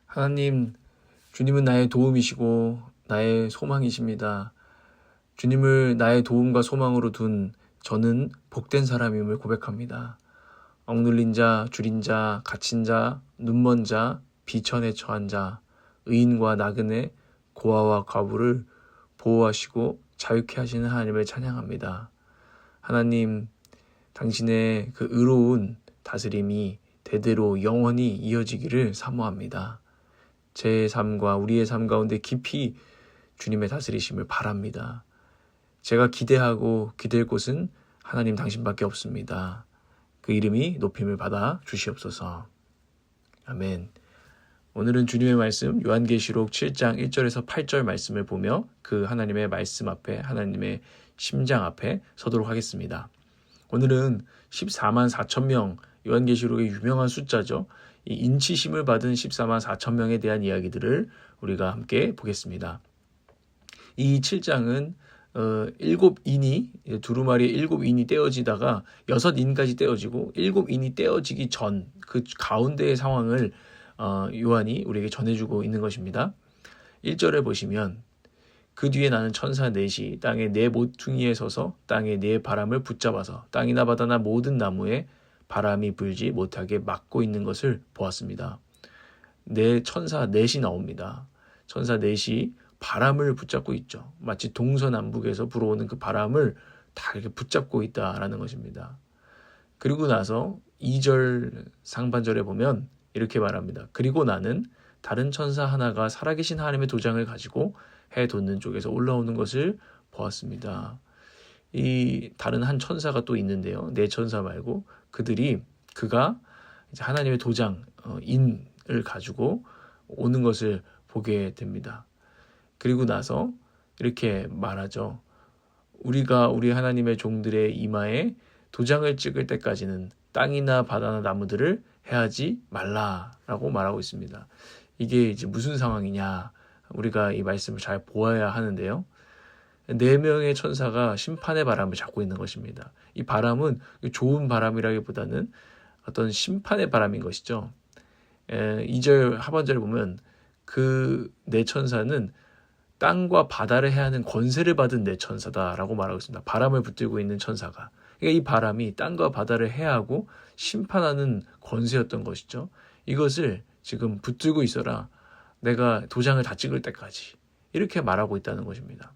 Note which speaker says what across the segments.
Speaker 1: 하나님, 주님은 나의 도움이시고 나의 소망이십니다. 주님을 나의 도움과 소망으로 둔 저는 복된 사람임을 고백합니다. 억눌린 자, 줄인 자, 갇힌 자, 눈먼 자, 비천에 처한 자, 의인과 나그네, 고아와 과부를 보호하시고 자유케 하시는 하나님을 찬양합니다. 하나님, 당신의 그 의로운 다스림이 대대로 영원히 이어지기를 사모합니다. 제 삶과 우리의 삶 가운데 깊이 주님의 다스리심을 바랍니다. 제가 기대하고 기댈 곳은 하나님 당신밖에 없습니다. 그 이름이 높임을 받아 주시옵소서. 아멘. 오늘은 주님의 말씀 요한계시록 7장 1절에서 8절 말씀을 보며 그 하나님의 말씀 앞에, 하나님의 심장 앞에 서도록 하겠습니다. 오늘은 14만 4천 명, 요한계시록의 유명한 숫자죠. 이 인치심을 받은 14만 4천 명에 대한 이야기들을 우리가 함께 보겠습니다. 이 7장은 7인이, 두루마리에 7인이 떼어지다가 6인까지 떼어지고 7인이 떼어지기 전 그 가운데의 상황을 요한이 우리에게 전해주고 있는 것입니다. 1절에 보시면 그 뒤에 나는 천사 넷이 땅의 네 모퉁이에 서서 땅의 네 바람을 붙잡아서 땅이나 바다나 모든 나무에 바람이 불지 못하게 막고 있는 것을 보았습니다. 네 천사 넷이 나옵니다. 천사 넷이 바람을 붙잡고 있죠. 마치 동서남북에서 불어오는 그 바람을 다 이렇게 붙잡고 있다라는 것입니다. 그리고 나서 2절 상반절에 보면 이렇게 말합니다. 그리고 나는 다른 천사 하나가 살아계신 하나님의 도장을 가지고 해 돋는 쪽에서 올라오는 것을 보았습니다. 이 다른 한 천사가 또 있는데요. 네 천사 말고 그가 이제 하나님의 도장, 인을 가지고 오는 것을 보게 됩니다. 그리고 나서 이렇게 말하죠. 우리가 우리 하나님의 종들의 이마에 도장을 찍을 때까지는 땅이나 바다나 나무들을 해하지 말라라고 말하고 있습니다. 이게 이제 무슨 상황이냐? 우리가 이 말씀을 잘 보아야 하는데요. 4명의 천사가 심판의 바람을 잡고 있는 것입니다. 이 바람은 좋은 바람이라기보다는 어떤 심판의 바람인 것이죠. 2절 하반절에 보면 그 네 천사는 땅과 바다를 해하는 권세를 받은 네 천사다라고 말하고 있습니다. 바람을 붙들고 있는 천사가. 그러니까 이 바람이 땅과 바다를 해하고 심판하는 권세였던 것이죠. 이것을 지금 붙들고 있어라. 내가 도장을 다 찍을 때까지. 이렇게 말하고 있다는 것입니다.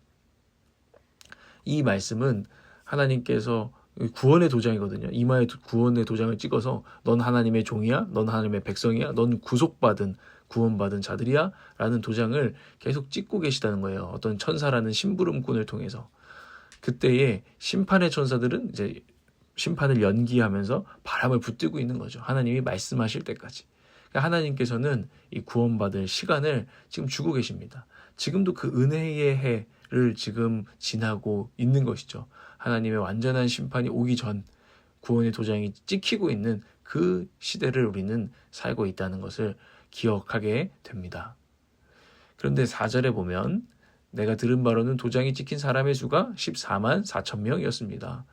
Speaker 1: 이 말씀은 하나님께서 구원의 도장이거든요. 이마에 구원의 도장을 찍어서 넌 하나님의 종이야, 넌 하나님의 백성이야, 넌 구속받은 구원받은 자들이야 라는 도장을 계속 찍고 계시다는 거예요. 어떤 천사라는 심부름꾼을 통해서. 그때에 심판의 천사들은 이제 심판을 연기하면서 바람을 붙들고 있는 거죠. 하나님이 말씀하실 때까지. 그러니까 하나님께서는 이 구원받을 시간을 지금 주고 계십니다. 지금도 그 은혜의 해를 지금 지나고 있는 것이죠. 하나님의 완전한 심판이 오기 전 구원의 도장이 찍히고 있는 그 시대를 우리는 살고 있다는 것을 기억하게 됩니다. 그런데 4절에 보면 내가 들은 바로는 도장이 찍힌 사람의 수가 14만 4천 명이었습니다.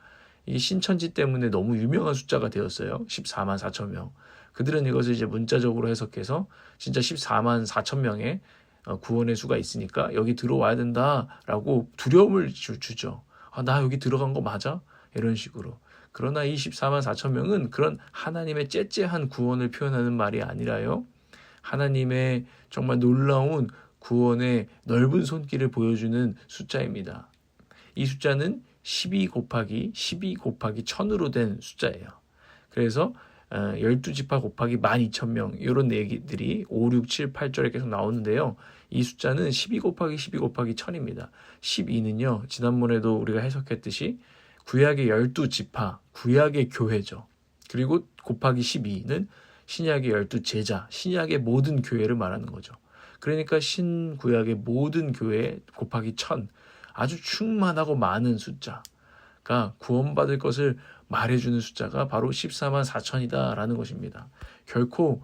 Speaker 1: 이 신천지 때문에 너무 유명한 숫자가 되었어요. 14만 4천 명. 그들은 이것을 이제 문자적으로 해석해서 진짜 14만 4천 명의 구원의 수가 있으니까 여기 들어와야 된다라고 두려움을 주죠. 나 여기 들어간 거 맞아? 이런 식으로. 그러나 이 14만 4천 명은 그런 하나님의 째째한 구원을 표현하는 말이 아니라요. 하나님의 정말 놀라운 구원의 넓은 손길을 보여주는 숫자입니다. 이 숫자는 12 곱하기 1000으로 된 숫자예요. 그래서 12지파 곱하기 12,000명 이런 얘기들이 5, 6, 7, 8절에 계속 나오는데요. 이 숫자는 12 곱하기 12 곱하기 1000입니다. 12는요. 지난번에도 우리가 해석했듯이 구약의 12지파, 구약의 교회죠. 그리고 곱하기 12는 신약의 12제자, 신약의 모든 교회를 말하는 거죠. 그러니까 신구약의 모든 교회 곱하기 1000, 아주 충만하고 많은 숫자가 구원받을 것을 말해주는 숫자가 바로 14만 4천이다라는 것입니다. 결코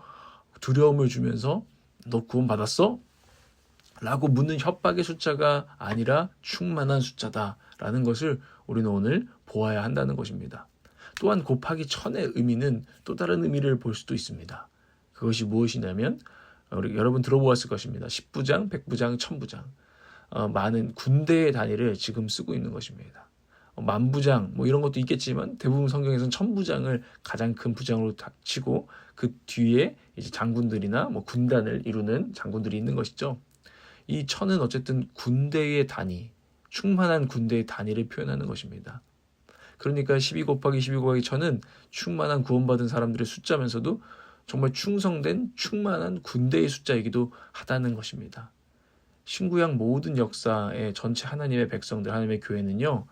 Speaker 1: 두려움을 주면서 너 구원받았어? 라고 묻는 협박의 숫자가 아니라 충만한 숫자다라는 것을 우리는 오늘 보아야 한다는 것입니다. 또한 곱하기 1000의 의미는 또 다른 의미를 볼 수도 있습니다. 그것이 무엇이냐면 여러분 들어보았을 것입니다. 10부장, 100부장, 1000부장. 많은 군대의 단위를 지금 쓰고 있는 것입니다. 만부장 뭐 이런 것도 있겠지만 대부분 성경에서는 1000부장을 가장 큰 부장으로 치고 그 뒤에 이제 장군들이나 뭐 군단을 이루는 장군들이 있는 것이죠. 이 1000은 어쨌든 군대의 단위, 충만한 군대의 단위를 표현하는 것입니다. 그러니까 12 곱하기 12 곱하기 1000은 충만한 구원받은 사람들의 숫자면서도 정말 충성된 충만한 군대의 숫자이기도 하다는 것입니다. 신구약 모든 역사의 전체 하나님의 백성들, 하나님의 교회는요,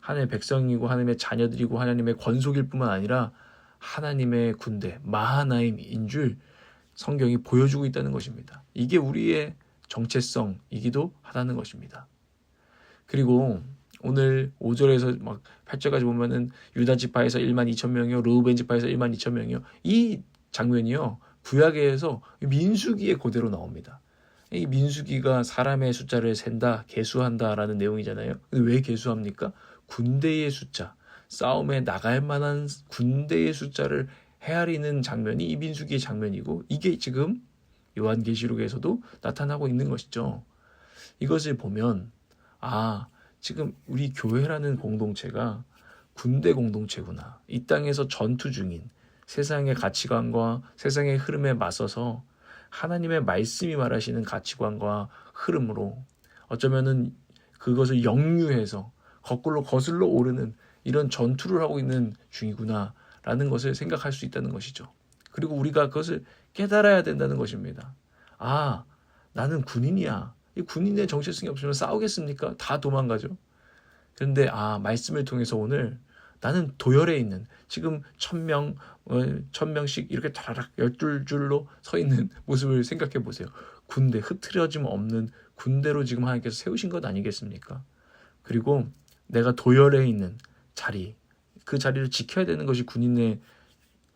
Speaker 1: 하나님의 백성이고 하나님의 자녀들이고 하나님의 권속일 뿐만 아니라 하나님의 군대, 마하나임인 줄 성경이 보여주고 있다는 것입니다. 이게 우리의 정체성이기도 하다는 것입니다. 그리고 오늘 5절에서 막 8절까지 보면은 유다 지파에서 1만 2천 명이요, 르우벤 지파에서 1만 2천 명이요. 이 장면이요, 구약에서 민수기에 그대로 나옵니다. 이 민수기가 사람의 숫자를 센다, 계수한다라는 내용이잖아요. 근데 왜 계수합니까? 군대의 숫자, 싸움에 나갈 만한 군대의 숫자를 헤아리는 장면이 이 민수기의 장면이고, 이게 지금 요한계시록에서도 나타나고 있는 것이죠. 이것을 보면 지금 우리 교회라는 공동체가 군대 공동체구나. 이 땅에서 전투 중인 세상의 가치관과 세상의 흐름에 맞서서 하나님의 말씀이 말하시는 가치관과 흐름으로 어쩌면은 그것을 역류해서 거꾸로 거슬러 오르는 이런 전투를 하고 있는 중이구나라는 것을 생각할 수 있다는 것이죠. 그리고 우리가 그것을 깨달아야 된다는 것입니다. 나는 군인이야. 이 군인의 정체성이 없으면 싸우겠습니까? 다 도망가죠. 그런데 말씀을 통해서 오늘 나는 도열에 있는 지금 1000명씩 이렇게 다라락 12줄로 서 있는 모습을 생각해 보세요. 군대, 흐트러짐 없는 군대로 지금 하나님께서 세우신 것 아니겠습니까? 그리고 내가 도열에 있는 자리, 그 자리를 지켜야 되는 것이 군인의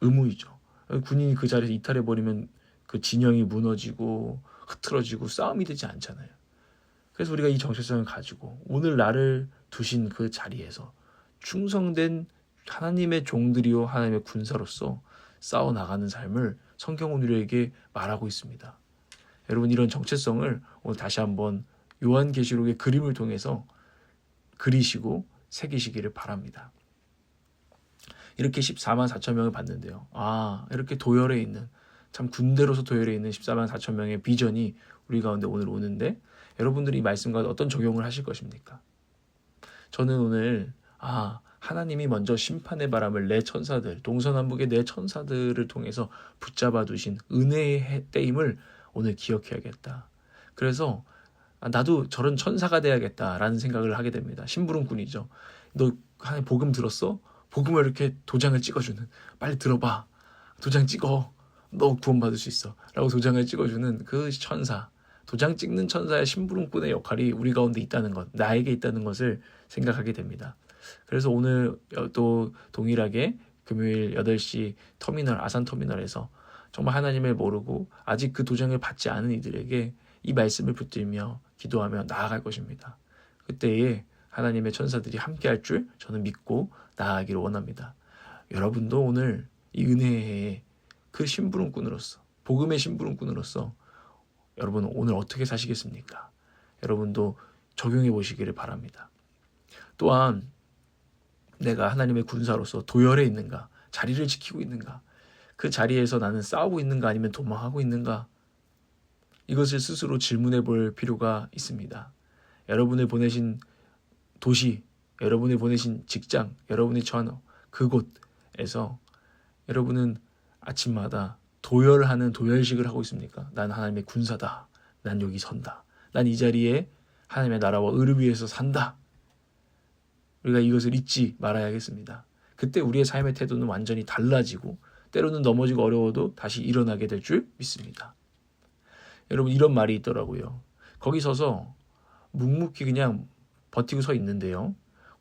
Speaker 1: 의무이죠. 군인이 그 자리에서 이탈해버리면 그 진영이 무너지고 흐트러지고 싸움이 되지 않잖아요. 그래서 우리가 이 정체성을 가지고 오늘 나를 두신 그 자리에서 충성된 하나님의 종들이요 하나님의 군사로서 싸워나가는 삶을 성경은 우리에게 말하고 있습니다. 여러분, 이런 정체성을 오늘 다시 한번 요한계시록의 그림을 통해서 그리시고 새기시기를 바랍니다. 이렇게 14만 4천 명을 봤는데요. 이렇게 도열에 있는, 참 군대로서 도열에 있는 14만 4천 명의 비전이 우리 가운데 오늘 오는데, 여러분들이 이 말씀과 어떤 적용을 하실 것입니까? 저는 오늘 하나님이 먼저 심판의 바람을 내 천사들, 동서남북의 내 천사들을 통해서 붙잡아 두신 은혜의 때임을 오늘 기억해야겠다. 그래서 나도 저런 천사가 돼야겠다라는 생각을 하게 됩니다. 심부름꾼이죠. 너 하나님 복음 들었어? 복음을 이렇게 도장을 찍어주는, 빨리 들어봐, 도장 찍어, 너 구원받을 수 있어 라고 도장을 찍어주는 그 천사, 도장 찍는 천사의 심부름꾼의 역할이 우리 가운데 있다는 것, 나에게 있다는 것을 생각하게 됩니다. 그래서 오늘 또 동일하게 금요일 8시 터미널, 아산터미널에서 정말 하나님을 모르고 아직 그 도장을 받지 않은 이들에게 이 말씀을 붙들며 기도하며 나아갈 것입니다. 그때에 하나님의 천사들이 함께할 줄 저는 믿고 나아가기를 원합니다. 여러분도 오늘 이 은혜의 그 심부름꾼으로서, 복음의 심부름꾼으로서 여러분 오늘 어떻게 사시겠습니까? 여러분도 적용해 보시기를 바랍니다. 또한 내가 하나님의 군사로서 도열에 있는가, 자리를 지키고 있는가, 그 자리에서 나는 싸우고 있는가 아니면 도망하고 있는가, 이것을 스스로 질문해 볼 필요가 있습니다. 여러분을 보내신 도시, 여러분을 보내신 직장, 여러분이 처한 그곳에서 여러분은 아침마다 도열하는 도열식을 하고 있습니까? 난 하나님의 군사다. 난 여기 선다. 난 이 자리에 하나님의 나라와 의를 위해서 산다. 우리가 이것을 잊지 말아야겠습니다. 그때 우리의 삶의 태도는 완전히 달라지고 때로는 넘어지고 어려워도 다시 일어나게 될 줄 믿습니다. 여러분, 이런 말이 있더라고요. 거기 서서 묵묵히 그냥 버티고 서 있는데요,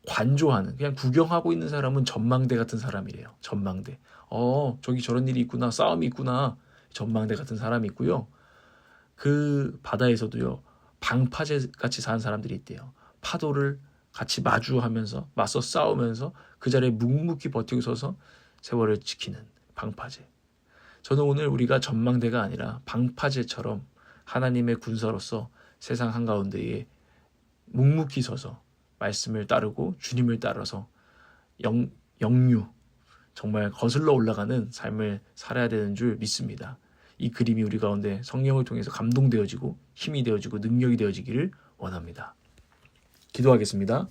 Speaker 1: 관조하는, 그냥 구경하고 있는 사람은 전망대 같은 사람이래요. 전망대. 저기 저런 일이 있구나, 싸움이 있구나, 전망대 같은 사람이 있고요. 그 바다에서도요, 방파제 같이 사는 사람들이 있대요. 파도를 같이 마주하면서 맞서 싸우면서 그 자리에 묵묵히 버티고 서서 세월을 지키는 방파제. 저는 오늘 우리가 전망대가 아니라 방파제처럼 하나님의 군사로서 세상 한가운데에 묵묵히 서서 말씀을 따르고 주님을 따라서 영유, 정말 거슬러 올라가는 삶을 살아야 되는 줄 믿습니다. 이 그림이 우리 가운데 성령을 통해서 감동되어지고 힘이 되어지고 능력이 되어지기를 원합니다. 기도하겠습니다.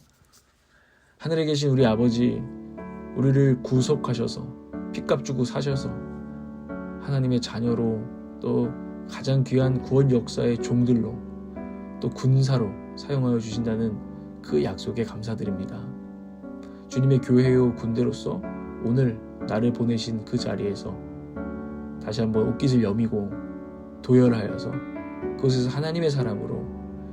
Speaker 1: 하늘에 계신 우리 아버지, 우리를 구속하셔서 핏값 주고 사셔서 하나님의 자녀로 또 가장 귀한 구원 역사의 종들로 또 군사로 사용하여 주신다는 그 약속에 감사드립니다. 주님의 교회요 군대로서 오늘 나를 보내신 그 자리에서 다시 한번 옷깃을 여미고 도열하여서 그곳에서 하나님의 사람으로,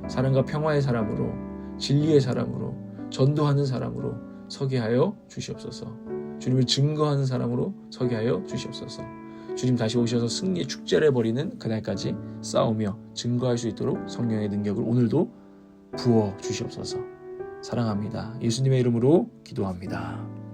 Speaker 1: 사랑과 평화의 사람으로, 진리의 사람으로, 전도하는 사람으로 서게 하여 주시옵소서. 주님을 증거하는 사람으로 서게 하여 주시옵소서. 주님 다시 오셔서 승리의 축제를 벌이는 그날까지 싸우며 증거할 수 있도록 성령의 능력을 오늘도 부어 주시옵소서. 사랑합니다. 예수님의 이름으로 기도합니다.